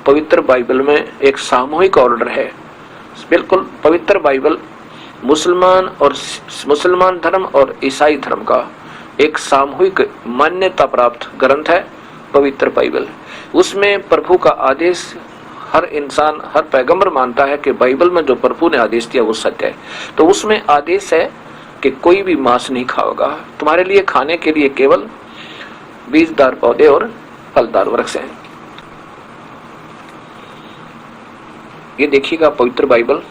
पवित्र बाइबल में एक सामूहिक ऑर्डर है। बिल्कुल पवित्र बाइबल मुसलमान धर्म और ईसाई धर्म का एक सामूहिक मान्यता प्राप्त ग्रंथ है पवित्र बाइबल। उसमें प्रभु का आदेश हर इंसान, हर पैगंबर मानता है कि बाइबल में जो प्रभु ने आदेश दिया वो सत्य है। तो उसमें आदेश है कि कोई भी मांस नहीं खाओगा, तुम्हारे लिए खाने के लिए केवल बीजदार पौधे और फलदार वृक्ष हैं। ये देखिएगा पवित्र बाइबल,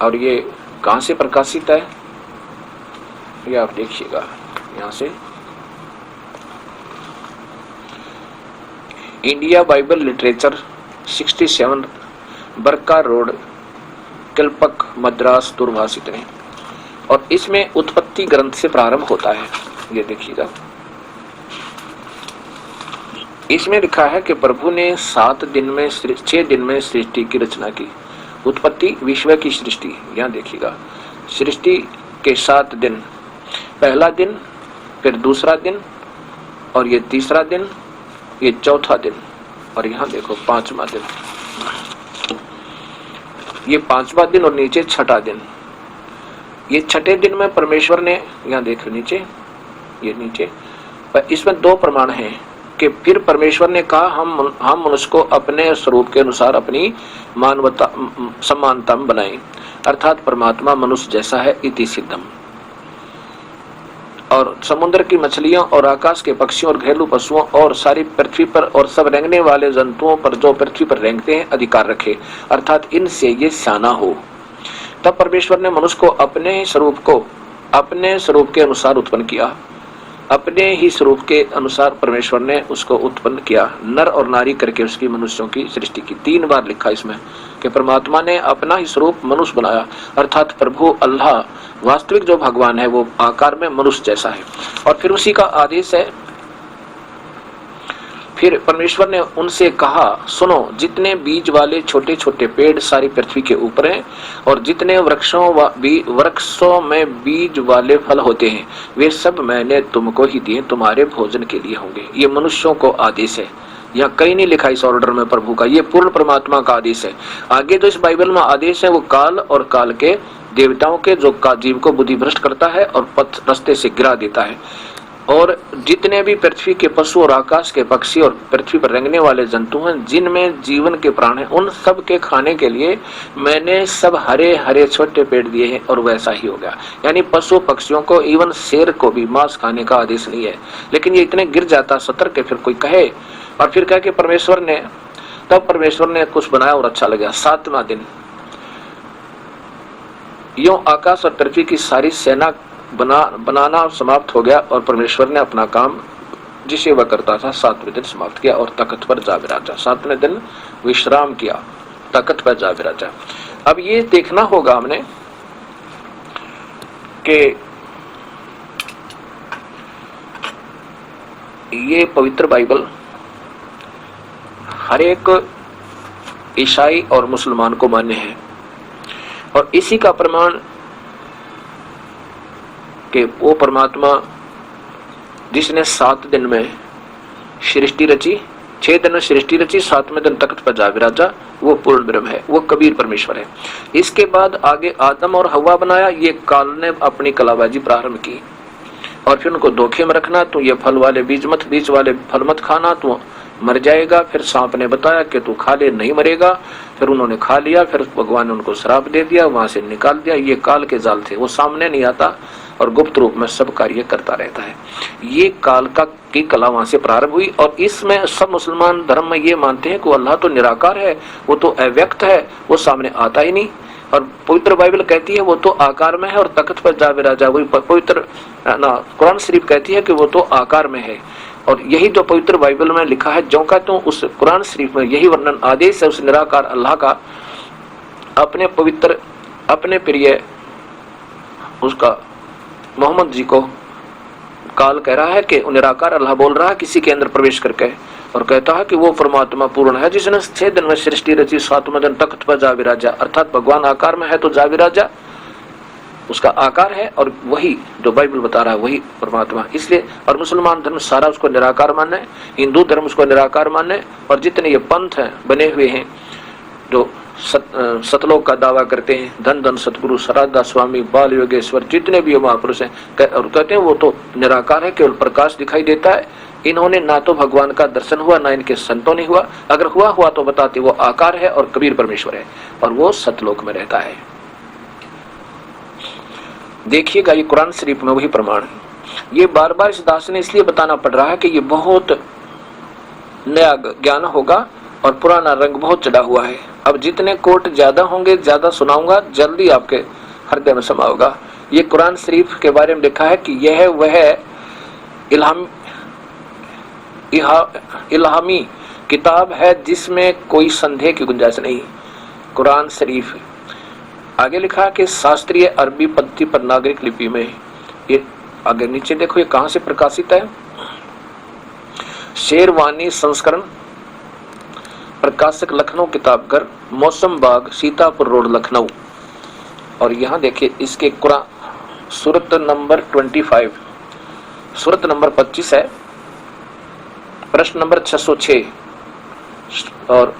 और ये कहां से प्रकाशित है ये आप देखिएगा यहां से, इंडिया बाइबल लिटरेचर 67 बरका रोड, कल्पक, मद्रास, दूरभाषित है। और इसमें उत्पत्ति ग्रंथ से प्रारंभ होता है। ये देखिएगा, इसमें लिखा है कि प्रभु ने 6 दिन में सृष्टि की रचना की। उत्पत्ति विश्व की सृष्टि, यहाँ देखिएगा सृष्टि के 7 दिन, पहला दिन, फिर दूसरा दिन, और ये तीसरा दिन, ये चौथा दिन, और यहाँ देखो 5वां दिन, ये 5वां दिन, और नीचे 6ठा दिन। ये 6ठे दिन में परमेश्वर ने, यहाँ देखो नीचे, ये नीचे, इसमें 2 प्रमाण हैं कि फिर परमेश्वर ने कहा हम मनुष्य को अपने स्वरूप के अनुसार अपनी मानवता समानता में बनाएं, अर्थात परमात्मा मनुष्य जैसा है इति सिद्धम। और समुद्र की मछलियों और आकाश के पक्षियों और घरेलू पशुओं और सारी पृथ्वी पर और सब रेंगने वाले जंतुओं पर जो पृथ्वी पर रेंगते हैं अधिकार रखे, अर्थात इनसे ये शाना हो। तब परमेश्वर ने मनुष्य को अपने स्वरूप के अनुसार उत्पन्न किया। अपने ही स्वरूप के अनुसार परमेश्वर ने उसको उत्पन्न किया, नर और नारी करके उसकी मनुष्यों की सृष्टि की। 3 बार लिखा इसमें कि परमात्मा ने अपना ही स्वरूप मनुष्य बनाया, अर्थात प्रभु अल्लाह वास्तविक जो भगवान है वो आकार में मनुष्य जैसा है। और फिर उसी का आदेश है, फिर परमेश्वर ने उनसे कहा, सुनो, जितने बीज वाले छोटे छोटे पेड़ सारी पृथ्वी के ऊपर हैं और जितने वृक्षों में बीज वाले फल होते हैं वे सब मैंने तुमको ही दिए, तुम्हारे भोजन के लिए होंगे। ये मनुष्यों को आदेश है, यहाँ कहीं नहीं लिखा इस ऑर्डर में प्रभु का, ये पूर्ण परमात्मा का आदेश है। आगे जो इस बाइबल में आदेश है वो काल और काल के देवताओं के, जो जीव को बुद्धि भ्रष्ट करता है और पथ रास्ते से गिरा देता है। और जितने भी पृथ्वी के पशु और आकाश के पक्षी और पृथ्वी पर रेंगने वाले जंतु हैं जिनमें जीवन के प्राण हैं, उन सब के खाने के लिए मैंने सब हरे हरे छोटे पेड़ दिए हैं। और वैसा ही हो गया, यानी पशु पक्षियों को, इवन शेर को भी मांस खाने का आदेश नहीं है। लेकिन ये इतने गिर जाता सतर्क के फिर कोई कहे, और फिर कहे कि परमेश्वर ने कुछ बनाया और अच्छा लगा। 7वां दिन यूं आकाश और पृथ्वी की सारी सेना बनाना समाप्त हो गया और परमेश्वर ने अपना काम जिसे वह करता था 7वें दिन समाप्त किया और तख्त पर जा विराजा। 7वें दिन विश्राम किया, तख्त पर जा विराजा। अब ये देखना होगा हमने कि ये पवित्र बाइबल हर एक ईसाई और मुसलमान को मान्य है, और इसी का प्रमाण कि वो परमात्मा जिसने 7 दिन में सृष्टि रची, 6 दिन में सृष्टि रची, 7वें दिन तख्त पर जा विराजा, वो पूर्ण ब्रह्म है, वो कबीर परमेश्वर है। इसके बाद आगे आदम और हवा बनाया। ये काल ने अपनी कलाबाजी प्रारंभ की और फिर उनको धोखे में रखना, तू ये फल वाले बीज वाले फल मत खाना, तू मर जाएगा। फिर सांप ने बताया कि तू खा ले, नहीं मरेगा। फिर उन्होंने खा लिया, फिर भगवान ने उनको श्राप दे दिया, वहां से निकाल दिया। ये काल के जाल थे, वो सामने नहीं आता और गुप्त रूप में सब कार्य करता रहता है। ये काल की कला वहां से प्रारंभ हुई। और इसमें सब मुसलमान धर्म में ये मानते हैं कि अल्लाह तो निराकार है, वो तो अव्यक्त है, वो सामने आता ही नहीं। और पवित्र बाइबल कहती है वो तो आकार में है और तख्त पर जा विराजा। वही पवित्र कुरान शरीफ कहती है कि वो तो आकार में है। और यही जो पवित्र बाइबल में लिखा है, जो का तो उस कुरान शरीफ में यही वर्णन आदेश है उस निराकार अल्लाह का। अपने पवित्र, अपने प्रिय उसका मोहम्मद जी को काल कह रहा है कि निराकार अल्लाह बोल रहा है किसी के अंदर प्रवेश करके, और कहता है कि वो परमात्मा पूर्ण है जिसने 6 दिन में सृष्टि रची, 7वें दिन तख्त पर जा विराजा। अर्थात भगवान आकार में है तो जा विराजा। उसका आकार है, और वही जो बाइबल बता रहा है वही परमात्मा। इसलिए और मुसलमान धर्म सारा उसको निराकार मानना है, हिंदू धर्म उसको निराकार मानना है, और जितने ये पंथ हैं बने हुए हैं जो सतलोक का दावा करते हैं, धन धन सतगुरु सराधा स्वामी बाल योगेश्वर, जितने भी महापुरुष हैं और कहते हैं वो तो निराकार है, केवल प्रकाश दिखाई देता है। इन्होंने ना तो भगवान का दर्शन हुआ, ना इनके संतों ने हुआ। अगर हुआ तो बताते वो आकार है और कबीर परमेश्वर है और वो सतलोक में रहता है। देखिएगा ये कुरान शरीफ में वही प्रमाण है। ये बार बार इस दास ने इसलिए बताना पड़ रहा है कि ये बहुत नया ज्ञान होगा और पुराना रंग बहुत चढ़ा हुआ है। अब जितने कोट ज्यादा होंगे, ज्यादा सुनाऊंगा, जल्दी आपके हृदय में समाओगा। ये कुरान शरीफ के बारे में लिखा है कि यह वह इल्हामी किताब है जिसमें कोई संदेह की गुंजाइश नहीं। कुरान शरीफ आगे लिखा कि शास्त्रीय अरबी पद्धति पर नागरिक लिपि में, ये आगे नीचे देखो ये कहां से प्रकाशित है, शेरवानी संस्करण, प्रकाशक लखनऊ किताबघर, मौसम बाग, सीतापुर रोड, लखनऊ। और यहाँ देखिए इसके कुरान सूरत नंबर 25, सूरत नंबर 25 है, प्रश्न नंबर 606 और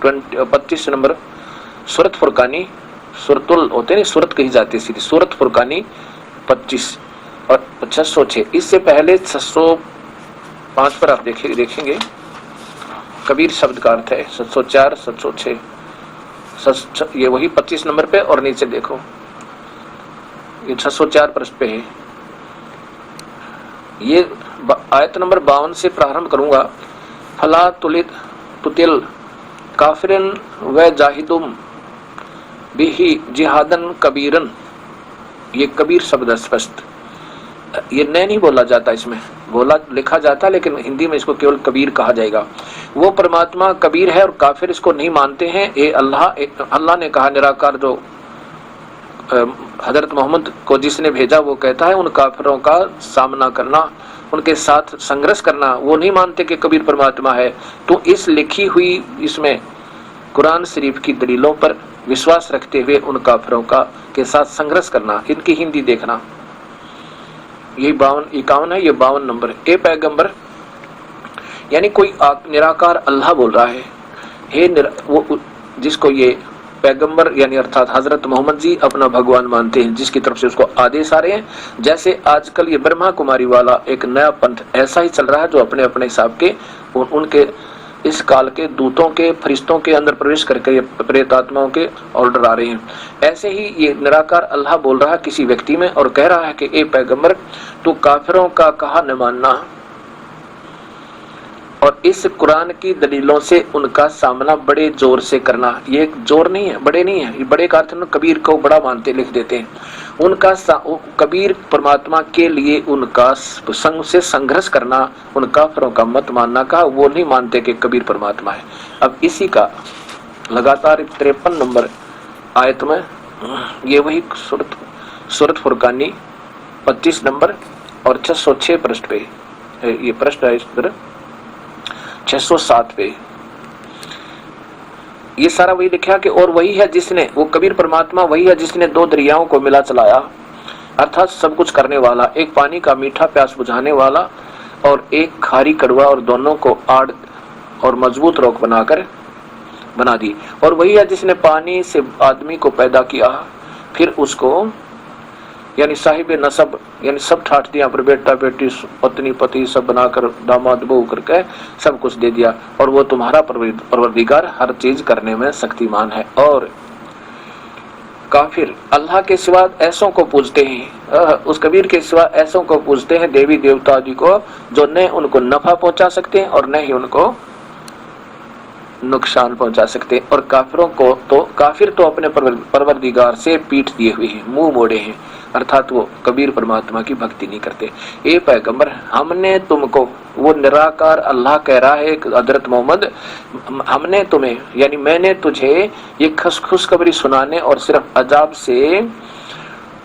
25 नंबर सूरत फुरकानी, सूरतुल होते नहीं, सूरत कही जाती है सीधी, सूरत फुरकानी 25 और 606। इससे पहले 605 पर आप देखेंगे कबीर शब्द का अर्थ है, 704 706, ये वही 25 नंबर पे। और नीचे देखो ये 604 पृष्ठ पे है। ये आयत नंबर 52 से प्रारंभ करूंगा। फला तुलित तुतिल काफिरन व जाहिदुम बिही जिहादन कबीरन, ये कबीर शब्द स्पष्ट, ये नए नहीं बोला जाता, इसमें बोला लिखा जाता, लेकिन हिंदी में इसको केवल कबीर कहा जाएगा। वो परमात्मा कबीर है और काफिर इसको नहीं मानते हैं। ये अल्लाह ने कहा, निराकार जो हजरत मोहम्मद को जिसने भेजा वो कहता है उन काफिरों का सामना करना, उनके साथ संघर्ष करना, वो नहीं मानते कि कबीर परमात्मा है। तो इस लिखी हुई इसमें कुरान शरीफ की दलीलों पर विश्वास रखते हुए उन काफिरों का के साथ संघर्ष करना। इनकी हिंदी देखना, यही 51 है, ये 52 नंबर है। ए पैगंबर यानी कोई निराकार अल्लाह बोल रहा है, हे वो जिसको ये पैगंबर यानी अर्थात हजरत मोहम्मद जी अपना भगवान मानते हैं, जिसकी तरफ से उसको आदेश आ रहे हैं। जैसे आजकल ये ब्रह्मा कुमारी वाला एक नया पंथ ऐसा ही चल रहा है, जो अपने अपने हिसाब के उनके इस काल के दूतों के फरिश्तों के अंदर प्रवेश करके ये प्रेत आत्माओं के ऑर्डर आ रहे हैं। ऐसे ही ये निराकार अल्लाह बोल रहा है किसी व्यक्ति में और कह रहा है कि ए पैगंबर तू काफिरों का कहा न मानना और इस कुरान की दलीलों से उनका सामना बड़े जोर से करना। ये जोर नहीं है, बड़े नहीं है, ये बड़े का अर्थ कबीर को बड़ा मानते लिख देते हैं। उनका कबीर परमात्मा के लिए उनका संग से संघर्ष करना, उन काफिरों का मत मानना का, वो नहीं मानते कि कबीर परमात्मा है। अब इसी का लगातार 53 नंबर आयत में ये वही सूरत फुरकानी 25 नंबर और 606 पृष्ठ पे ये प्रश्न है, इस तरह 607 पे ये सारा वही लिखा कि और वही है जिसने, वो कबीर परमात्मा वही है जिसने दो दरियाओं को मिला चलाया, अर्थात सब कुछ करने वाला, एक पानी का मीठा प्यास बुझाने वाला और एक खारी कड़वा, और दोनों को आड़ और मजबूत रोक बनाकर बना दी। और वही है जिसने पानी से आदमी को पैदा किया, फिर उसको यानी साहिब नसब यानी सब ठाट दिया पर बेटा बेटी पत्नी पति सब बनाकर दामाद बहू करके सब कुछ दे दिया। और वो तुम्हारा परवरदिगार हर चीज करने में शक्तिमान है। और काफिर अल्लाह के सिवा ऐसों को पूजते हैं, उस कबीर के सिवा ऐसों को पूजते हैं, देवी देवता आदि को, जो न उनको नफा पहुंचा सकते हैं और न ही उनको नुकसान पहुंचा सकते हैं। और काफिरों को तो काफिर तो अपने परवरदिगार से पीठ दिए हुए हैं, मुंह मोड़े हैं, अर्थात वो कबीर परमात्मा की भक्ति नहीं करते। ए पैगंबर हमने तुमको, वो निराकार अल्लाह कह रहा है हजरत मोहम्मद, हमने तुम्हें यानी मैंने तुझे ये खुशखबरी सुनाने और सिर्फ अजाब से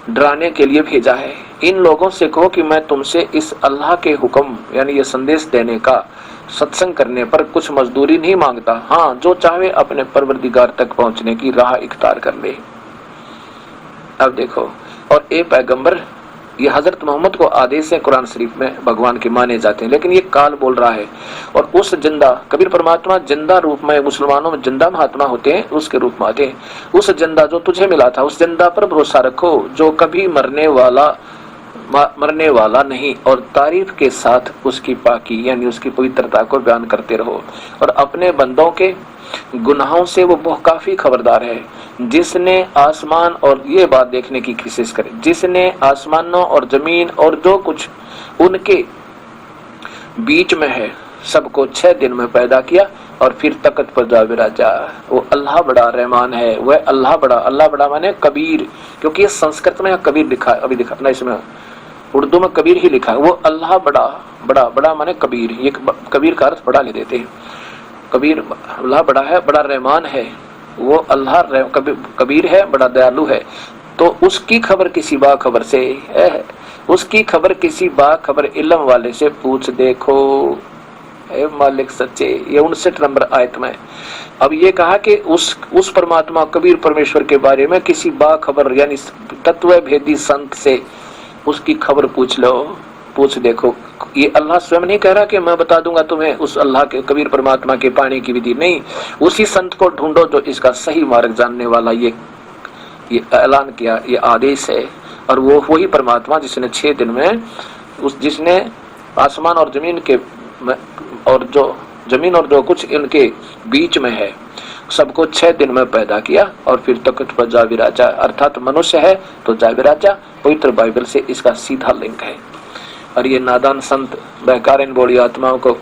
डराने के लिए भेजा है। इन लोगों से कहो कि मैं तुमसे इस अल्लाह के हुक्म यानी ये संदेश देने का, सत्संग करने पर कुछ मजदूरी नहीं मांगता। हाँ, जो चाहे अपने परवरदिगार तक पहुंचने की राह इख्तियार कर ले। अब देखो और ए पैगंबर, ये हजरत मोहम्मद को आदेश है कुरान शरीफ में भगवान के माने जाते हैं, लेकिन ये काल बोल रहा है। और उस जिंदा कबीर परमात्मा जिंदा रूप में, मुसलमानों में जिंदा महात्मा होते हैं, उसके रूप में आते हैं। उस जिंदा जो तुझे मिला था, उस जिंदा पर भरोसा रखो जो कभी मरने वाला नहीं, और तारीफ के साथ उसकी पाकी यानी उसकी पवित्रता को बयान करते रहो। और अपने बंदों के गुनाहों से वो बहुत काफी खबरदार है। जिसने आसमान, और ये बात देखने की कोशिश करे, जिसने आसमानों और जमीन और जो कुछ उनके बीच में है सबको 6 दिन में पैदा किया और फिर तख्त पर जा विराजा। वो अल्लाह बड़ा रहमान है, वह अल्लाह बड़ा माने कबीर, क्योंकि ये संस्कृत में कबीर लिखा है, अभी दिखा ना, इसमें उर्दू में कबीर ही लिखा है। वो अल्लाह बड़ा माने कबीर, ये कबीर का अर्थ बड़ा ले देते हैं। कबीर अल्लाह बड़ा है, बड़ा रहमान है, वो अल्लाह कबीर है, बड़ा दयालु है। तो उसकी खबर किसी बाखबर से है, उसकी खबर किसी बाखबर इल्म वाले से पूछ देखो, ए मालिक सच्चे। ये 59 नंबर आयत में। अब ये कहा कि उस परमात्मा कबीर परमेश्वर के बारे में किसी बाखबर यानी तत्व भेदी संत से उसकी खबर पूछ लो, पूछ देखो। ये अल्लाह स्वयं नहीं कह रहा कि मैं बता दूंगा तुम्हें उस अल्लाह के कबीर परमात्मा के पाने की विधि, नहीं, उसी संत को ढूंढो जो इसका सही मार्ग जानने वाला। ये ऐलान किया, ये आदेश है। और वो वही परमात्मा जिसने 6 दिन में जिसने आसमान और जमीन के और जो कुछ इनके बीच में है सबको 6 दिन में पैदा किया और फिर तख्त पर जा विराजा। अर्थात मनुष्य है तो जा विराजा, पवित्र बाइबल से इसका सीधा लिंक है। और ये नादान संत बहकार इन बड़ी आत्माओं को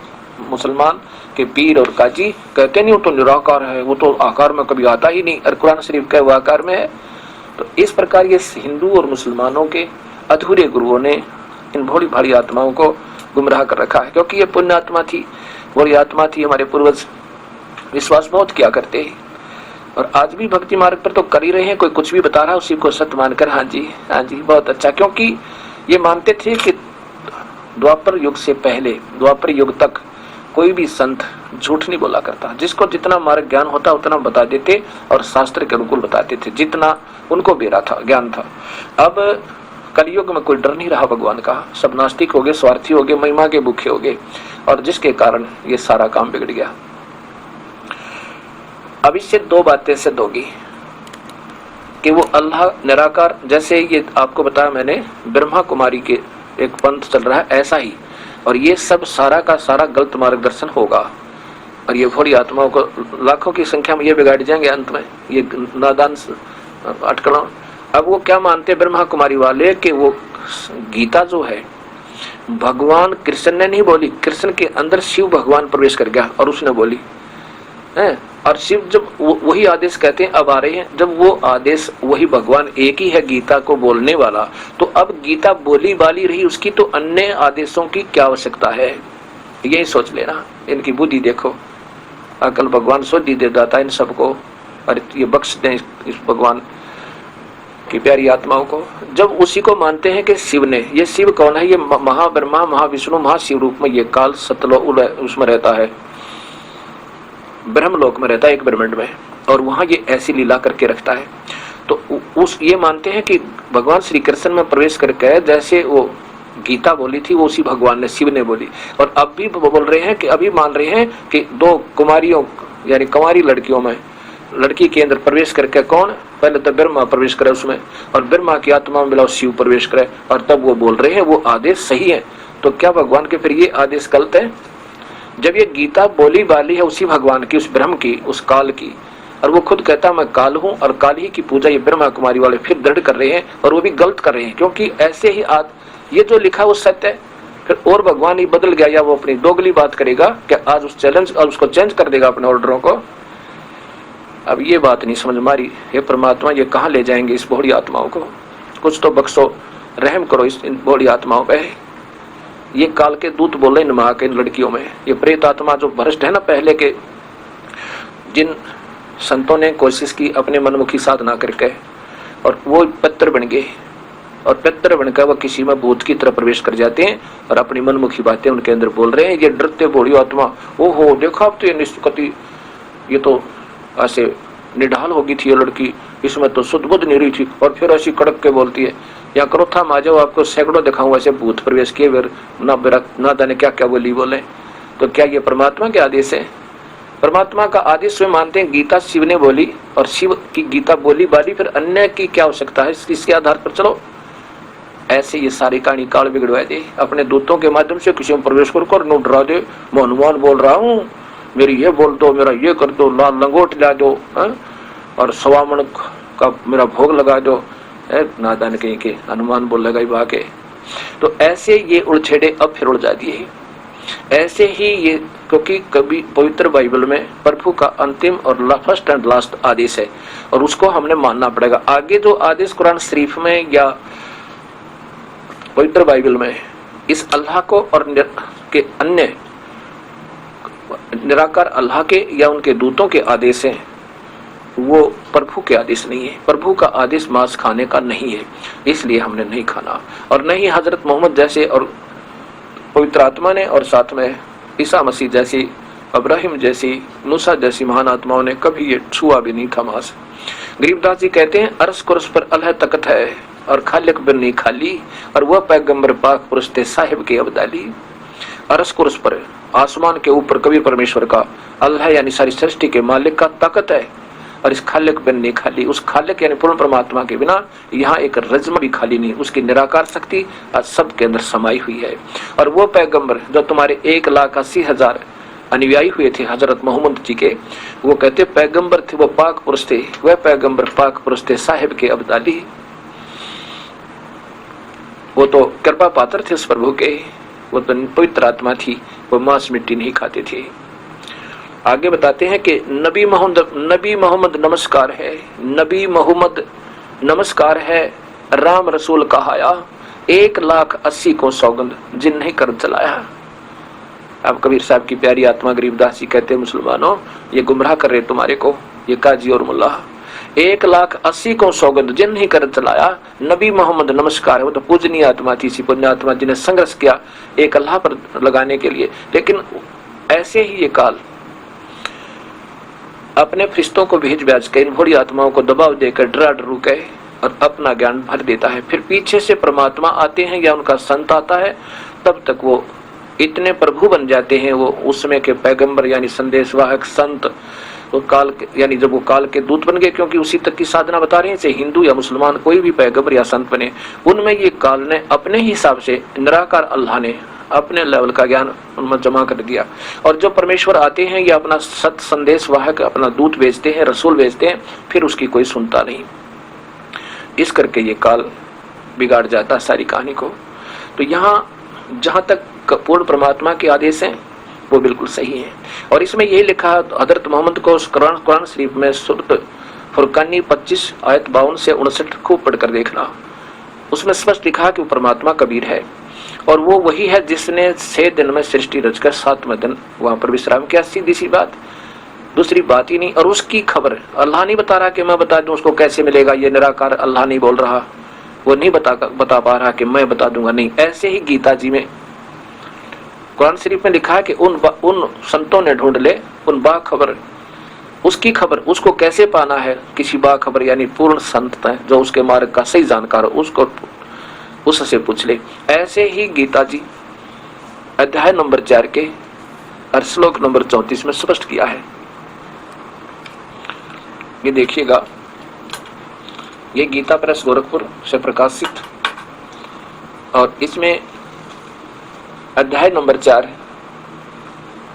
मुसलमान के पीर और काजी कहते नहीं, वो तो निराकार है, वो तो आकार में कभी आता ही नहीं, और कुरान शरीफ का वो आकार में है। तो इस प्रकार ये हिंदू और मुसलमानों के अधूरे गुरुओं ने इन भोली भारी आत्माओं को गुमराह कर रखा है, क्योंकि ये पुण्य आत्मा थी, बड़ी आत्मा थी। हमारे पूर्वज विश्वास बहुत किया करते हैं और आज भी भक्ति मार्ग पर तो कर ही रहे हैं। कोई कुछ भी बता रहा है उसी को सत्य मानकर हाँ जी बहुत अच्छा, क्योंकि ये मानते थे कि द्वापर युग से पहले, द्वापर युग तक कोई भी संत झूठ नहीं बोला करता। जिसको जितना मार्ग ज्ञान होता उतना बता देते और शास्त्र के अनुकूल बताते थे, जितना उनको बेरा था, ज्ञान था। अब कलयुग में कोई डर नहीं रहा भगवान का, सब नास्तिक हो गए, स्वार्थी हो गए, महिमा के भूखे हो गए, और जिसके कारण ये सारा काम बिगड़ गया। अब इससे 2 बातें सिद्ध होगी कि वो अल्लाह निराकार, जैसे ये आपको बताया मैंने ब्रह्मा कुमारी के एक पंथ चल रहा है ऐसा ही, और ये सब सारा का सारा गलत मार्गदर्शन होगा। और ये भोली आत्माओं को लाखों की संख्या में ये बिगाड़ जाएंगे अंत में, ये नादान अटकलों। अब वो क्या मानते हैं ब्रह्मा कुमारी वाले कि वो गीता जो है भगवान कृष्ण ने नहीं बोली, कृष्ण के अंदर शिव भगवान प्रवेश कर गया और उसने बोली है। और शिव जब वही आदेश कहते हैं अब आ रहे हैं, जब वो आदेश वही भगवान एक ही है गीता को बोलने वाला, तो अब गीता बोली बाली रही, उसकी तो अन्य आदेशों की क्या आवश्यकता है, यही सोच लेना। इनकी बुद्धि देखो, अकल भगवान शुद्धि दे देता इन सबको, और ये बख्श दें इस भगवान की प्यारी आत्माओं को। जब उसी को मानते हैं कि शिव ने, ये शिव कौन है, ये महाब्रह्मा महाविष्णु महाशिव रूप में ये काल सतलो उसमें रहता है, ब्रह्मलोक में रहता है, एक ब्रह्मांड में, और वहां ये ऐसी लीला करके रखता है। तो ये मानते हैं कि भगवान श्री कृष्ण में प्रवेश करके जैसे वो गीता बोली थी वो उसी भगवान ने, शिव ने बोली। और अब भी बोल रहे हैं कि अभी मान रहे हैं कि 2 कुमारियों यानी कुंवारी लड़कियों में लड़की के अंदर प्रवेश करके कौन, पहले तो ब्रह्मा प्रवेश करे उसमें, और ब्रह्मा की आत्मा में मिला शिव प्रवेश करे, और तब वो बोल रहे हैं वो आदेश सही है। तो क्या भगवान के फिर ये आदेश गलत है? जब ये गीता बोली बाली है उसी भगवान की, उस ब्रह्म की, उस काल की, और वो खुद कहता मैं काल हूं और काल ही की पूजा ये ब्रह्मा कुमारी वाले फिर दृढ़ कर रहे हैं, और वो भी गलत कर रहे हैं, क्योंकि ऐसे ही ये जो लिखा है वो सत्य है। फिर और भगवान ही बदल गया या वो अपनी दोगली बात करेगा कि आज उस चैलेंज और उसको चेंज कर देगा अपने ऑर्डरों को। अब ये बात नहीं समझ मारी, हे परमात्मा ये कहाँ ले जाएंगे इस बूढ़ी आत्माओं को, कुछ तो बख्शो, रहम करो इस बूढ़ी आत्माओं पे। ये काल के दूत बोले नमा के इन लड़कियों में, ये प्रेत आत्मा जो भ्रष्ट है ना, पहले के जिन संतों ने कोशिश की अपने मनमुखी साधना करके, और वो पत्र बन गए, और पत्र बनकर वो किसी में भूत की तरह प्रवेश कर जाते हैं और अपनी मनमुखी बातें उनके अंदर बोल रहे हैं। ये डरते बूढ़ी आत्मा, ओहो देखो अब तो ये निष्कति, ये तो ऐसे निढाल हो गई थी ये लड़की, इसमें तो शुद्ध बुद्ध नहीं रही थी, और फिर ऐसी कड़क के बोलती है। या क्रोथा में आ जाओ, आपको सैकड़ों दिखाऊं ऐसे भूत प्रवेश किए, फिर ना जाने क्या क्या बोले। तो क्या ये परमात्मा के आदेश है? परमात्मा का आदेश वे मानते हैं गीता शिव ने बोली, और शिव की गीता बोली बाली, फिर अन्य की क्या आवश्यकता है? इसके आधार पर चलो। ऐसे ये सारी कहानी काल बिगड़वा दे, अपने दूतों के माध्यम से किसी में प्रवेश कर नो डरा दे, मैं हनुमान बोल रहा हूँ, मेरी ये बोल दो, मेरा ये कर दो, लाल लंगोट ला दो, और सवामण का मेरा भोग लगा दो, नादान कहीं के हनुमान बोलेगा ही बाके। तो ऐसे ये उड़छेड़े अब फिर उड़ जाती है। ऐसे ही ये, क्योंकि कभी पवित्र बाइबल में प्रभु का अंतिम और फर्स्ट एंड लास्ट आदेश है, और उसको हमने मानना पड़ेगा। आगे जो आदेश कुरान शरीफ में या पवित्र बाइबल में इस अल्लाह को और के अन्य निराकार अल्लाह के या उनके दूतों के आदेश हैं, वो प्रभु के आदेश नहीं है। प्रभु का आदेश मांस खाने का नहीं है, इसलिए हमने नहीं खाना। और नहीं हजरत मोहम्मद जैसे और पवित्र आत्मा ने, और साथ में ईसा मसीह जैसी, अब्राहिम जैसी, मूसा जैसी महान आत्माओं ने कभी ये छुआ भी नहीं था मांस। गरीबदास जी कहते हैं, अरस कुर्स पर अल्लाह तकत है और खालिक बिन नहीं खाली, और वह पैगंबर पाक पुरुष थे साहिब के अब्दाली। अरस कुर्स पर, आसमान के ऊपर कबीर परमेश्वर का, अल्लाह यानी सारी सृष्टि के मालिक का ताकत है, और इस खालिक बिन नहीं खाली, उस खालिक यानी पूर्ण परमात्मा के बिना यहाँ एक रज्म भी खाली नहीं। उसकी निराकार शक्ति आज सब के अंदर समाई हुई है। और वो पैगंबर जो तुम्हारे 1,80,000 अनुयायी हुए थे हजरत मोहम्मद जी के, वो कहते पैगंबर थे, वो पाक पुरुष थे, वह पैगंबर पाक पुरुष थे साहिब के अब्दाली। वो तो कृपा पात्र थे उस प्रभु के, वो तो पवित्र आत्मा थी, वो मांस मिट्टी नहीं खाते थे। आगे बताते हैं कि नबी मोहम्मद नमस्कार है, नबी मोहम्मद नमस्कार है, राम रसूल कहाया, 1,80,000 को सौगंध जिन नहीं कर चलाया। अब कबीर साहब की प्यारी आत्मा गरीबदास जी कहते हैं, मुसलमानों ये गुमराह कर रहे तुम्हारे को, ये काजी और मुल्ला। 1,80,000 को सौगंध जिन नहीं कर चलाया, नबी मोहम्मद नमस्कार है। वो तो पूजनीय आत्मा थी, सी पुण्य आत्मा जिन्हें संघर्ष किया एक अल्लाह पर लगाने के लिए। लेकिन ऐसे ही ये काल अपने फरिश्तों को भेज भेज के इन भोली आत्माओं को दबाव देकर डरा डरू के और अपना ज्ञान भर देता है। फिर पीछे से परमात्मा आते हैं या उनका संत आता है, तब तक वो इतने प्रभु बन जाते हैं, वो उसमें के पैगंबर यानी संदेशवाहक संत, वो काल यानी जब वो काल के दूत बन गए, क्योंकि उसी तक की साधना बता रहे हैं, चाहे हिंदू या मुसलमान कोई भी पैगंबर या संत बने, उनमें ये काल ने अपने हिसाब से निराकार अल्लाह ने अपने लेवल का ज्ञान उनमें जमा कर दिया। और जो परमेश्वर आते हैं या अपना सत संदेश वाहक अपना दूत भेजते हैं, रसूल भेजते हैं, फिर उसकी कोई सुनता नहीं। इस करके ये काल बिगाड़ जाता सारी कहानी को। तो यहाँ जहां तक पूर्ण परमात्मा के आदेश हैं वो बिल्कुल सही है। और इसमें यही लिखा हजरत मोहम्मद को कुरान शरीफ में सूरत फुरकानी 25 आयत 52 से 59 खूब पढ़कर देखना। उसमें स्पष्ट लिखा कि वो परमात्मा कबीर है, और वो वही है जिसने 6 दिन में सृष्टि रचकर 7वें दिन वहां पर विश्राम किया। सीधी सी बात, दूसरी बात ही नहीं। और उसकी खबर अल्लाह नहीं बता रहा कि मैं बता दूं उसको कैसे मिलेगा, ये निराकार अल्लाह नहीं बोल रहा, वो नहीं बता पा रहा कि मैं बता दूंगा, नहीं। ऐसे ही गीता जी में कुरान शरीफ में लिखा है कि उन संतों ने ढूंढ ले उन बाखबर, उसकी खबर उसको कैसे पाना है, किसी बाखबर यानी पूर्ण संत है जो उसके मार्ग का सही जानकार हो, उसको उससे पूछ ले। ऐसे ही गीता जी अध्याय नंबर 4 के और श्लोक नंबर 34 में स्पष्ट किया है। ये देखिएगा, ये गीता प्रेस गोरखपुर से प्रकाशित, और इसमें अध्याय नंबर 4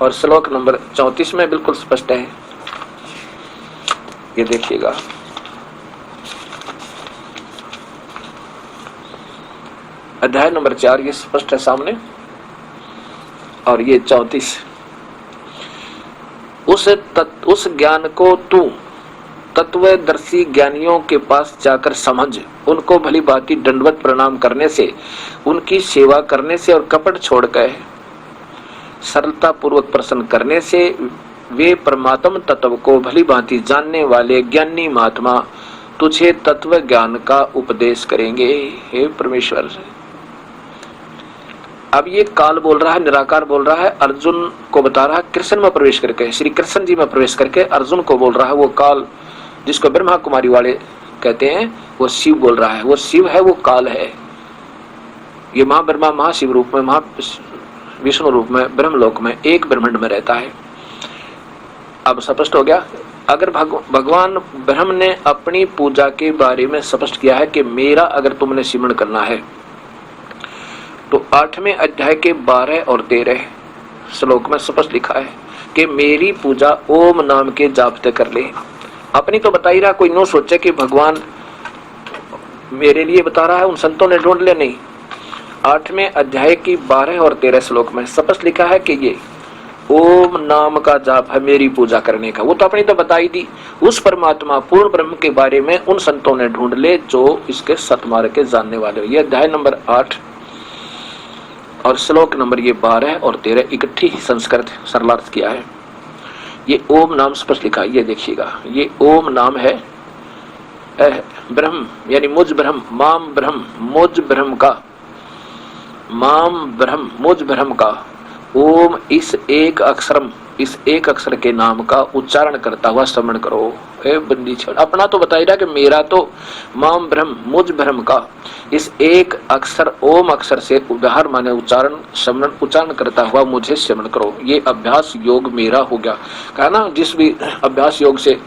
और श्लोक नंबर 34 में बिल्कुल स्पष्ट है। ये देखिएगा, अध्याय नंबर 4 ये स्पष्ट है सामने, और ये 34। उस ज्ञान को तू तत्वदर्शी ज्ञानियों के पास जाकर समझ, उनको भली भांति दंडवत प्रणाम करने से, उनकी सेवा करने से और कपट छोड़कर सरलता पूर्वक प्रसन्न करने से वे परमात्म तत्व को भली भांति जानने वाले ज्ञानी महात्मा तुझे तत्व ज्ञान का उपदेश करेंगे। हे परमेश्वर, अब ये काल बोल रहा है, निराकार बोल रहा है, अर्जुन को बता रहा है, कृष्ण में प्रवेश करके, श्री कृष्ण जी में प्रवेश करके अर्जुन को बोल रहा है। वो काल जिसको ब्रह्मा कुमारी वाले कहते हैं वो शिव बोल रहा है, वो शिव है, वो काल है। ये महाब्रह्मा महाशिव रूप में, महा विष्णु रूप में, ब्रह्मलोक में, एक ब्रह्मांड में रहता है। अब स्पष्ट हो गया। अगर भगवान ब्रह्म ने अपनी पूजा के बारे में स्पष्ट किया है कि मेरा अगर तुमने सिमरण करना है, तो 8वें अध्याय के 12 और 13 श्लोक में स्पष्ट लिखा है कि मेरी पूजा ओम नाम के जाप से कर ले। अपनी तो बता ही रहा, कोई नो सोचे कि भगवान मेरे लिए बता रहा है, उन संतों ने ढूंढ ले, नहीं। 8वें अध्याय की 12 और 13 श्लोक में स्पष्ट लिखा है कि ये ओम नाम का जाप है मेरी पूजा करने का। वो तो अपनी तो बता ही दी। उस परमात्मा पूर्ण ब्रह्म के बारे में उन संतों ने ढूंढ ले जो इसके सतमार्ग के जानने वाले हो। ये अध्याय नंबर 8 और श्लोक नंबर ये 12 और 13 इकट्ठी संस्कृत सरलार्थ किया है। ये ओम नाम स्पष्ट लिखा है, ये देखिएगा। ये ओम नाम है ब्रह्म, यानी मुझ ब्रह्म, माम ब्रह्म, मुझ ब्रह्म का, माम ब्रह्म, मुझ ब्रह्म का ओम, इस एक अक्षर के नाम का उच्चारण करता हुआ स्मरण करो। ए बंदी छोड़, अपना तो बता ही रहा कि मेरा तो माम ब्रह्म, मुझ ब्रह्म का इस एक अक्षर ओम अक्षर से उदाहर माने उच्चारण स्मरण उच्चारण करता हुआ मुझे स्मरण करो। ये अभ्यास योग मेरा हो गया। कहा ना, जिस भी अभ्यास योग से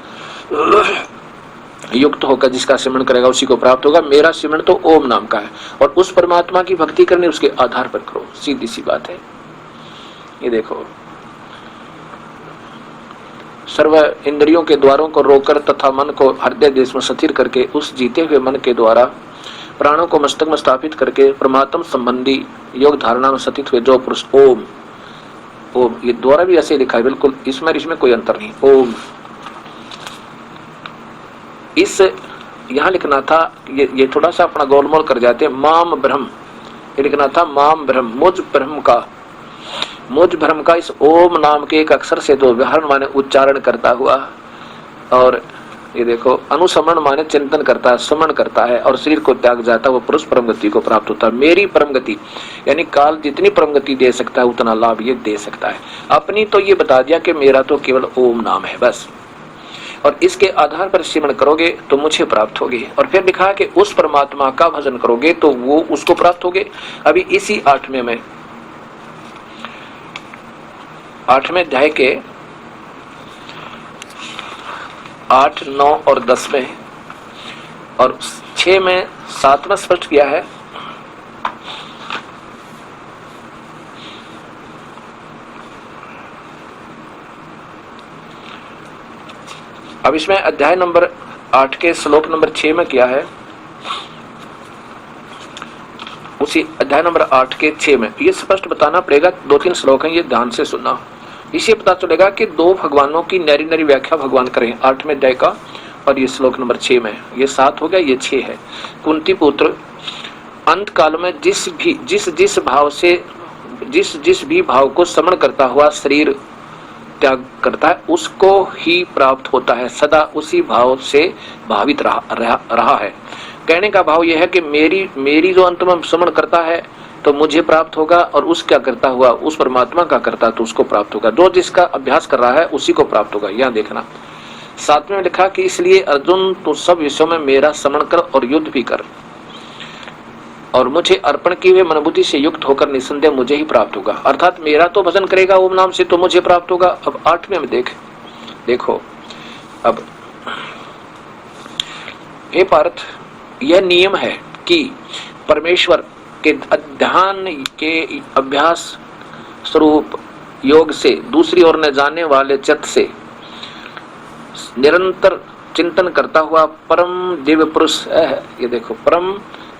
युक्त होकर जिसका सिमरण करेगा उसी को प्राप्त होगा। मेरा सिमरण तो ओम नाम का है और उस परमात्मा की भक्ति करनी उसके आधार पर करो, सीधी सी बात है। ये देखो, सर्व इंद्रियों के द्वारों को रोककर तथा मन को हृदय देश में स्थिर करके उस जीते हुए मन के द्वारा प्राणों को मस्तक में स्थापित करके परमात्मा संबंधी योग धारणा में स्थित हुए जो पुरुष ओम, ओम ये द्वारा भी ऐसे लिखा है, बिल्कुल इसमें कोई अंतर नहीं। ओम, इस यहाँ लिखना था, ये थोड़ा सा अपना गोलमोल कर जाते हैं। माम ब्रह्म, ये लिखना था माम ब्रह्म, मुझ ब्रह्म का, मुझ ब्रह्म का इस ओम नाम के एक अक्षर से दो व्याहरण माने उच्चारण करता हुआ, और ये देखो अनुसमरण माने चिंतन करता है, स्मरण करता है और शरीर को त्याग जाता है, वो पुरुष परम गति को प्राप्त होता है। मेरी परम गति यानी काल जितनी परम गति दे सकता है उतना लाभ ये दे सकता है। अपनी तो ये बता दिया कि मेरा तो केवल ओम नाम है बस, और इसके आधार पर सिमरण करोगे तो मुझे प्राप्त होगे। और फिर लिखा है कि उस परमात्मा का भजन करोगे तो वो उसको प्राप्त होगे। अभी इसी 8वें अध्याय के 8, 9 और 10 में और 6 में 7 में स्पष्ट किया है। अब इसमें अध्याय नंबर 8 के श्लोक नंबर 6 में किया है, उसी अध्याय नंबर 8 के 6 में ये स्पष्ट बताना पड़ेगा। 2-3 श्लोक हैं, ये ध्यान से सुनना, इससे पता चलेगा कि दो भगवानों की नरी नरी व्याख्या भगवान करें। 8वें अध्याय का और ये श्लोक नंबर 6 में, ये 7 हो गया, ये 6 है। कुंती पुत्र अंत काल में जिस भाव से जिस भी भाव को स्मरण करता हुआ शरीर त्याग करता है उसको ही प्राप्त होता है, सदा उसी भाव से भावित रहा है। कहने का भाव यह है कि मेरी जो अंत में स्मरण करता है तो मुझे प्राप्त होगा, और उस क्या करता हुआ उस परमात्मा का करता तो उसको प्राप्त होगा। जो जिसका अभ्यास कर रहा है उसी को प्राप्त होगा। यहाँ देखना 7वें में लिखा कि इसलिए अर्जुन तो सब विषयों में मेरा स्मरण कर और युद्ध भी कर, और मुझे अर्पण किए हुए मनोबुद्धि से युक्त होकर निसंदेह मुझे ही प्राप्त होगा। अर्थात मेरा तो भजन करेगा ओम नाम से तो मुझे प्राप्त होगा। अब 8वें में देखो अब हे पार्थ, यह नियम है कि परमेश्वर के ध्यान के अभ्यास स्वरूप योग से दूसरी ओर न जाने वाले चित्त से निरंतर चिंतन करता हुआ परम देव पुरुष है। ये देखो, परम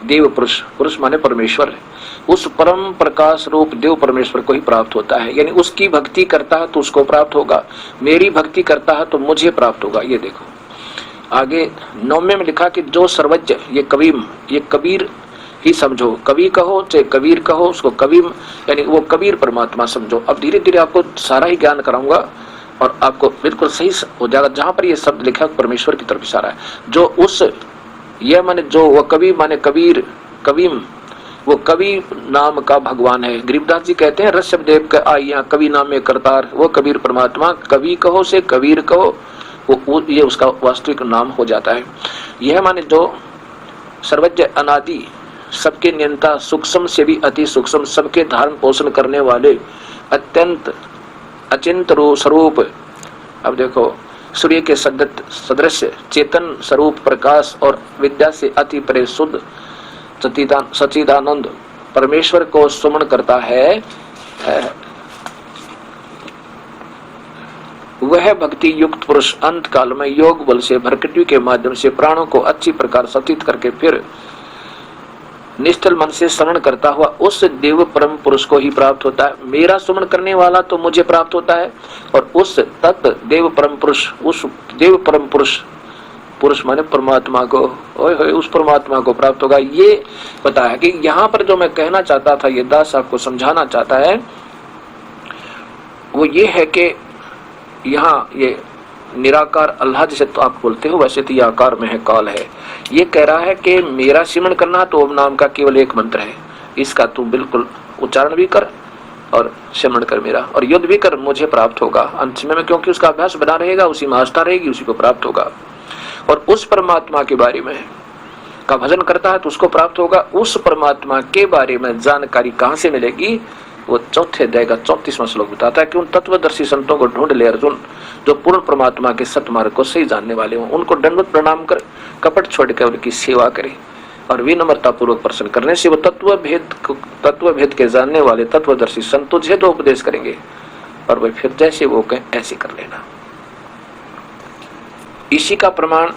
देव पुरुष, पुरुष माने परमेश्वर है, उस परम प्रकाश रूप देव परमेश्वर को ही प्राप्त होता है। यानी उसकी भक्ति करता है तो उसको प्राप्त होगा, मेरी भक्ति करता है तो मुझे प्राप्त होगा। ये देखो आगे 9वें में लिखा कि जो सर्वज्ञ, ये कबीर ही समझो, कवि कहो चाहे कबीर कहो, उसको कबीर यानी वो कबीर परमात्मा समझो। अब धीरे धीरे आपको सारा ही ज्ञान कराऊंगा और आपको बिल्कुल सही हो जाएगा। जहां पर ये शब्द लिखा परमेश्वर की तरफ इशारा है। जो उस यह माने जो वह कवि माने कबीर, कवीम वो कवि नाम का भगवान है। गरीबदास जी कहते हैं ऋषभ देव का आइया कवि नाम में करतार, वो कबीर परमात्मा। कवि कहो से कबीर कहो ये उसका वास्तविक नाम हो जाता है। यह माने जो सर्वज्ञ अनादि सबके नियंता सूक्ष्म से भी अति सूक्ष्म सबके धारण पोषण करने वाले अत्यंत अचिंत स्वरूप। अब देखो सूर्य के सदृश चेतन स्वरूप प्रकाश और विद्या से अति परे शुद्ध सच्चिदानंद परमेश्वर को सुमन करता है, वह भक्ति युक्त पुरुष अंत काल में योग बल से भरकटी के माध्यम से प्राणों को अच्छी प्रकार सचित करके फिर निश्चल मन से स्मरण करता हुआ उस देव परम पुरुष को ही प्राप्त होता है। मेरा सुमन करने वाला तो मुझे प्राप्त होता है और उस तत्व देव परम पुरुष, उस देव परम पुरुष माने परमात्मा को, उस परमात्मा को प्राप्त होगा। ये पता है कि यहाँ पर जो मैं कहना चाहता था, ये दास आपको समझाना चाहता है, वो ये है कि यहाँ ये निराकार अल्लाह जिसे तो आप बोलते हो, वैसे तो ये आकार में है, काल है। ये कह रहा है कि मेरा सिमरन करना तो ओम नाम का केवल एक मंत्र है, इसका तू बिल्कुल उच्चारण भी कर और सिमरन कर मेरा, और युद्ध भी कर, मुझे प्राप्त होगा अंत समय में, क्योंकि उसका अभ्यास बना रहेगा, उसी में आस्था रहेगी, उसी को प्राप्त होगा। और उस परमात्मा के बारे में का भजन करता है तो उसको प्राप्त होगा। उस परमात्मा के बारे में जानकारी कहाँ से मिलेगी, वो चौथे अध्याय का 34वां श्लोक बताता है कि उन तत्वदर्शी संतों को ढूंढ ले अर्जुन, जो पूर्ण परमात्मा के सतमार्ग को सही जानने वाले हों, उनको दंडवत प्रणाम कर कपट छोड़कर उनकी सेवा करे और विनम्रता पूर्वक प्रश्न करने से वो तत्व भेद के जानने वाले तत्वदर्शी संत तुझे तो उपदेश करेंगे, और वह फिर जैसे वो कहें ऐसे कर लेना। इसी का प्रमाण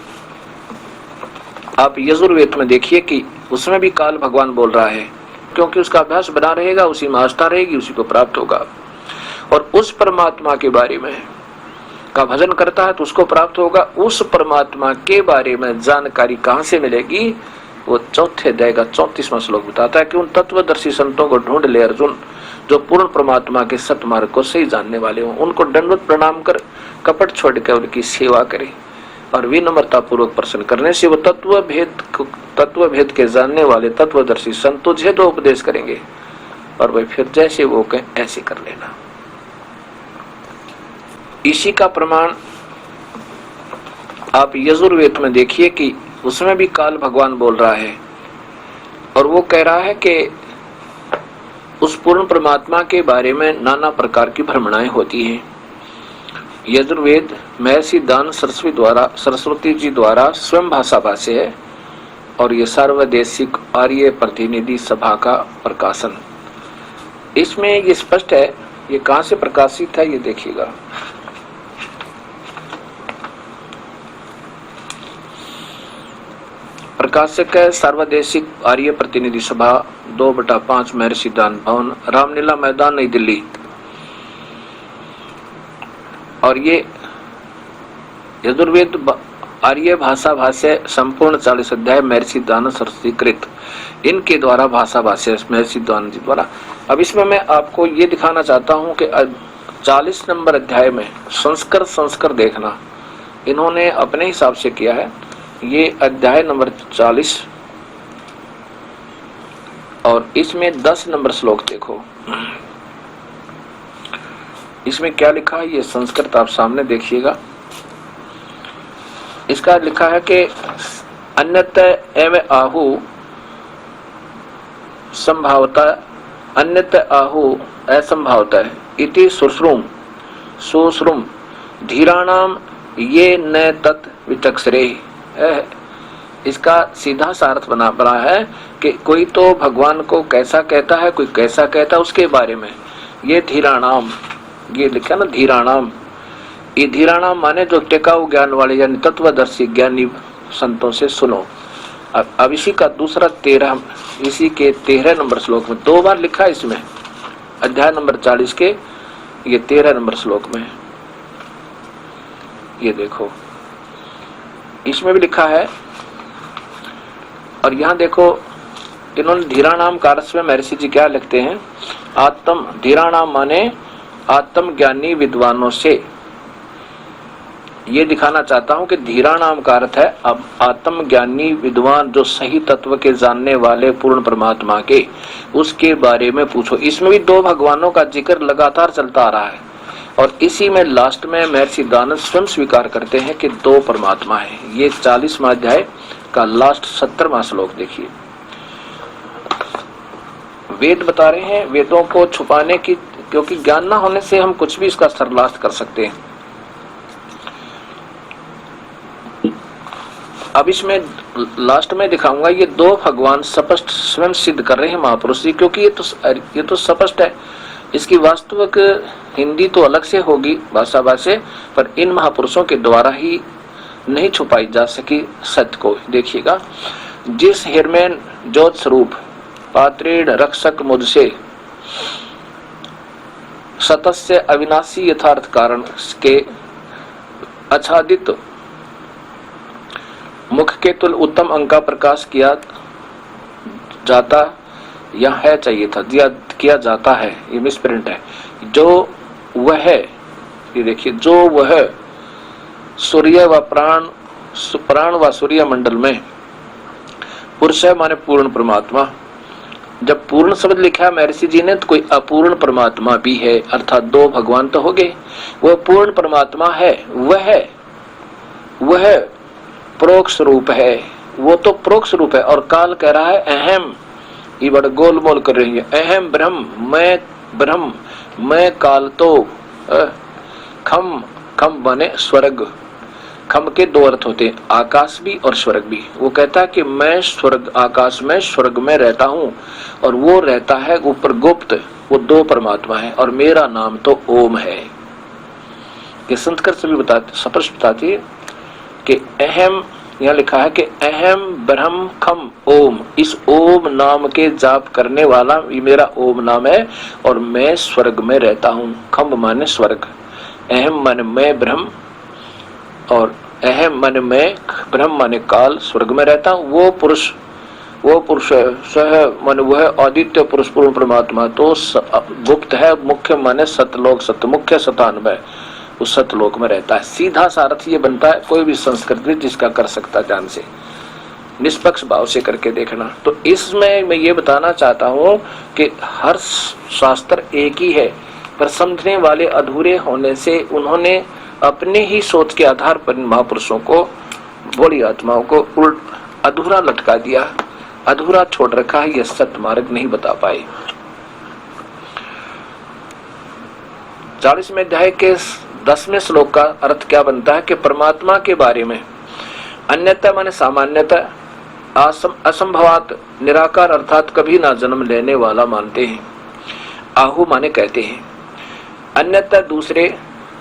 आप यजुर्वेद में देखिए कि उसमें भी काल भगवान बोल रहा है, क्योंकि उसका अभ्यास बना रहेगा, उसी में आस्था रहेगी, उसी को प्राप्त होगा। और उस परमात्मा के बारे में का भजन करता है तो उसको प्राप्त होगा। उस परमात्मा के बारे में जानकारी कहाँ से मिलेगी, वो चौथे अध्याय का 34वां श्लोक बताता है कि उन तत्वदर्शी संतों को ढूंढ ले अर्जुन, जो पूर्ण परमात्मा के सतमार्ग को सही जानने वाले हों, उनको दंडवत प्रणाम कर कपट छोड़कर उनकी सेवा करे और विनम्रता पूर्वक प्रश्न करने से वो तत्व भेद के जानने वाले तत्वदर्शी संत तुझे तो उपदेश करेंगे, और वह फिर जैसे वो कहें ऐसे कर लेना। इसी का प्रमाण आप यजुर्वेद में देखिए कि उसमें भी काल भगवान बोल रहा है, और वो कह रहा है कि उस पूर्ण परमात्मा के बारे में नाना प्रकार की भ्रमणाएं होती हैं। यजुर्वेद महर्षि दान सरस्वती जी द्वारा स्वयं भाषा भाष्य है, और ये सर्वदेशिक आर्य प्रतिनिधि सभा का प्रकाशन। इसमें ये स्पष्ट है, ये कहां से प्रकाशित है ये देखिएगा। प्रकाशक है सर्वदेशिक आर्य प्रतिनिधि सभा 2/5 महर्षि दान भवन, रामलीला मैदान, नई दिल्ली। और ये यजुर्वेद आर्य भाषा भाष्य संपूर्ण 40 अध्याय महर्षि दान सरस्वती कृत, इनके द्वारा भाषा भाष्य महर्षि दान जी द्वारा। अब इसमें मैं आपको ये दिखाना चाहता हूँ कि 40 नंबर अध्याय में संस्कर देखना, इन्होंने अपने हिसाब से किया है। ये अध्याय नंबर 40 और इसमें 10 नंबर श्लोक देखो, इसमें क्या लिखा है ये संस्कृत आप सामने देखिएगा। इसका लिखा है कि अन्यत एव आहु संभावता, अन्यत आहु असंभावता इति सुश्रुम धीराणाम ये न तत् विचक्षरे। इसका सीधा सा अर्थ बना है कि कोई तो भगवान को कैसा कहता है, कोई कैसा कहता है, उसके बारे में ये धीराणाम, ये लिखा ना धीराणाम, ये धीराणाम माने जो टिकाऊ ज्ञान वाले यानी तत्वदर्शी ज्ञानी संतों से सुनो। अब इसी का दूसरा 13, इसी के 13 नंबर श्लोक में 2 बार लिखा है, इसमें अध्याय नंबर 40 के ये 13 नंबर श्लोक में ये देखो, इसमें भी लिखा है। और यहाँ देखो इन्होंने धीराणाम का अर्थ में महर्षि जी क्या लिखते हैं, धीराणाम माने आत्मज्ञानी विद्वानों से। ये दिखाना चाहता हूं कि धीराणाम का अर्थ है अब आत्मज्ञानी विद्वान, जो सही तत्व के जानने वाले पूर्ण परमात्मा के, उसके बारे में पूछो। इसमें भी 2 भगवानों का जिक्र लगातार चलता आ रहा है। और इसी में लास्ट में महर्षि दानव स्वयं स्वीकार करते हैं कि दो परमात्मा है। ये 40वां अध्याय का लास्ट 70वां श्लोक देखिए। वेद बता रहे हैं, वेदों को छुपाने की, क्योंकि ज्ञान ना होने से हम कुछ भी इसका सर्वनाश कर सकते हैं। अब इसमें लास्ट में दिखाऊंगा, ये दो भगवान स्पष्ट स्वयं सिद्ध कर रहे हैं महापुरुष जी, क्योंकि ये तो स्पष्ट है। इसकी वास्तविक हिंदी तो अलग से होगी भाषा से, पर इन महापुरुषों के द्वारा ही नहीं छुपाई जा सकी सत्य को। देखिएगा, जिस हिरमेन ज्योत स्वरूप पात्रेण रक्षक मुझसे सतस्य अविनाशी यथार्थ कारण के आच्छादित मुख के तुल उत्तम अंक का प्रकाश किया जाता या है चाहिए था, दिया किया जाता है, ये मिसप्रिंट है। जो वह, ये देखिए, जो वह सूर्य व प्राण व सूर्य मंडल में पुरुष है माने पूर्ण परमात्मा। जब पूर्ण शब्द लिखा है महर्षि जी ने, तो कोई अपूर्ण परमात्मा भी है, अर्थात दो भगवान तो हो गए। वह पूर्ण परमात्मा है, वह प्रोक्ष रूप है, वो तो प्रोक्ष रूप है। और काल कह रहा है अहम, ये बड़ा गोलमोल कर रही है, अहम ब्रह्म, मैं काल तो खम बने स्वर्ग। खम के दो अर्थ होते हैं, आकाश भी और स्वर्ग भी। वो कहता है कि मैं स्वर्ग, आकाश में, स्वर्ग में रहता हूँ, और वो रहता है ऊपर गुप्त। वो दो परमात्मा है, और मेरा नाम तो ओम है। ये संतकर सभी बताते, स्पष्ट बताती है कि अहम, यहाँ लिखा है कि अहम ब्रह्म खम ओम। इस ओम नाम के जाप करने वाला ये मेरा ओम नाम है, और मैं स्वर्ग में रहता हूँ। खम माने स्वर्ग, अहम माने मैं ब्रह्म, और अहम माने मैं, ब्रह्म माने काल, स्वर्ग में रहता हूँ। वो पुरुष सह माने वह आदित्य पुरुष पूर्ण परमात्मा तो गुप्त है, मुख्य माने सतलोक, सतमुख्य सतान में, उस सतलोक में रहता है। सीधा सारथ ये बनता है कोई भी संस्कृत जिसका कर सकता ध्यान से, निष्पक्ष भाव से करके देखना। तो इसमें मैं ये बताना चाहता हूँ कि हर शास्त्र एक ही है, पर समझने वाले अधूरे होने से उन्होंने अपने ही सोच के आधार पर महापुरुषों को, बड़ी आत्माओं को अधूरा लटका दिया, अधूरा छोड़ रखा है। यह सत्य मार्ग नहीं बता पाए। 40वें अध्याय के 10वें श्लोक का अर्थ क्या बनता है कि परमात्मा के बारे में अन्यथा माने सामान्यतः असंभवात निराकार अर्थात कभी ना जन्म लेने वाला मानते हैं। आहु माने कहते हैं, अन्यथा दूसरे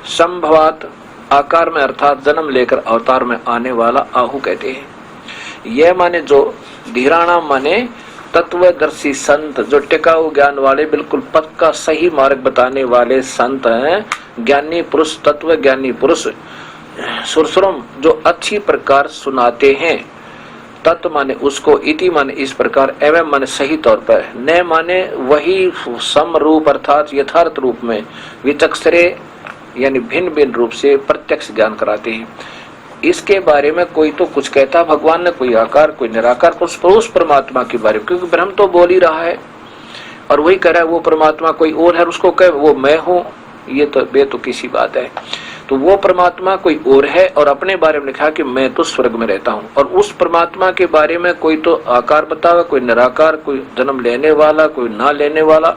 संभवात आकार में अर्थात जन्म लेकर अवतार में आने वाला आहु कहते हैं। यह माने जो धीराणा माने तत्वदर्शी संत, जो टिकाऊ ज्ञान वाले, बिल्कुल पक्का सही मार्ग बताने वाले संत हैं, ज्ञानी पुरुष, तत्व ज्ञानी पुरुष। सुरसुरम जो अच्छी प्रकार सुनाते हैं, तत्व माने उसको, इति माने इस प्रकार, एवं माने सही तौर पर, न माने वही सम रूप अर्थात यथार्थ रूप में, विचक्षरे यानी भिन्न भिन्न रूप से प्रत्यक्ष ज्ञान कराते हैं। इसके बारे में कोई तो कुछ कहता भगवान ने, कोई आकार, कोई निराकार, उस परमात्मा के बारे में, क्योंकि ब्रह्म तो बोल ही रहा है और वही कह रहा है वो परमात्मा कोई और है, उसको कहे वो मैं हूँ, ये तो किसी बात है। तो वो परमात्मा कोई और है, और अपने बारे में लिखा कि मैं तो स्वर्ग में रहता हूँ। और उस परमात्मा के बारे में कोई तो आकार बतावा, कोई निराकार, कोई जन्म लेने वाला, कोई ना लेने वाला,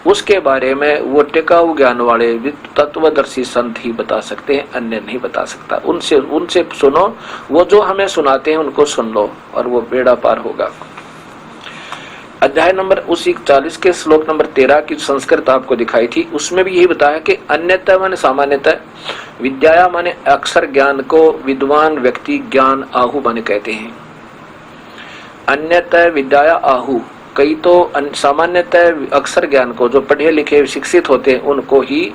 उसके बारे में वो टिकाऊ ज्ञान वाले तत्वदर्शी संत ही बता सकते हैं, अन्य नहीं बता सकता। उनसे सुनो, वो जो हमें सुनाते हैं उनको सुन लो, और वो बेड़ा पार होगा। अध्याय नंबर उसी 40 के श्लोक नंबर 13 की संस्कृत आपको दिखाई थी, उसमें भी यही बताया कि अन्यतः माने सामान्यतः, विद्या माने अक्षर ज्ञान को विद्वान व्यक्ति ज्ञान आहु माने कहते हैं। अन्यतः विद्या आहु, कई तो सामान्यतः अक्षर ज्ञान को, जो पढ़े लिखे शिक्षित होते हैं उनको ही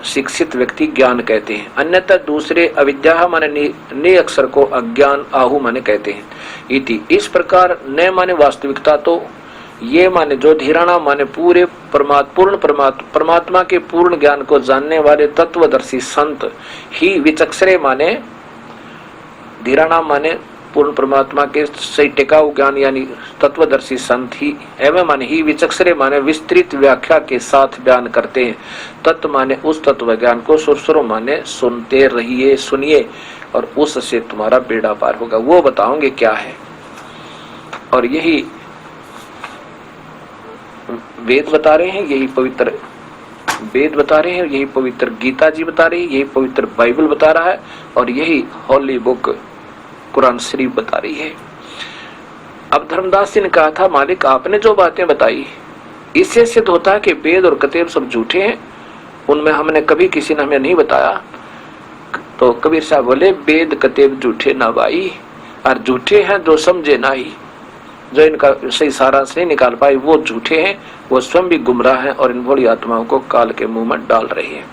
शिक्षित व्यक्ति ज्ञान कहते हैं। अन्यतः दूसरे अविद्या माने ने अक्षर को अज्ञान आहु माने कहते हैं। इति इस प्रकार न माने वास्तविकता तो, ये माने जो धीराणा माने पूरे पूर्ण परमात्मा के पूर्ण ज्ञान को जानने वाले तत्वदर्शी संत ही, विचक्षरे माने धीराणा माने पूर्ण परमात्मा के सही टिकाऊ ज्ञान यानी तत्वदर्शी संत ही एवं मन ही विचक्षरे माने विस्तृत व्याख्या के साथ बयान करते हैं। तत्व माने उस तत्व ज्ञान को, सुरसुरो माने सुनते रहिए, सुनिए और उससे तुम्हारा बेड़ा पार होगा। वो बताओगे क्या है। और यही वेद बता रहे हैं, यही पवित्र वेद बता रहे हैं, यही पवित्र गीता जी बता रही है, यही पवित्र बाइबल बता रहा है और यही हॉली बुक कुरान शरीफ बता रही है। अब धर्मदास जी ने कहा था, मालिक आपने जो बातें बताई इससे सिद्ध होता है कि वेद और कतेब सब झूठे हैं, उनमें हमने कभी किसी ने हमें नहीं बताया। तो कबीर साहब बोले, वेद कतेब झूठे ना भाई, और झूठे हैं जो समझे ना ही, जो इनका सही सारांश नहीं निकाल पाए वो झूठे हैं, वो स्वयं भी गुमराह हैं और इन भोली आत्माओं को काल के मुंह में डाल रहे हैं।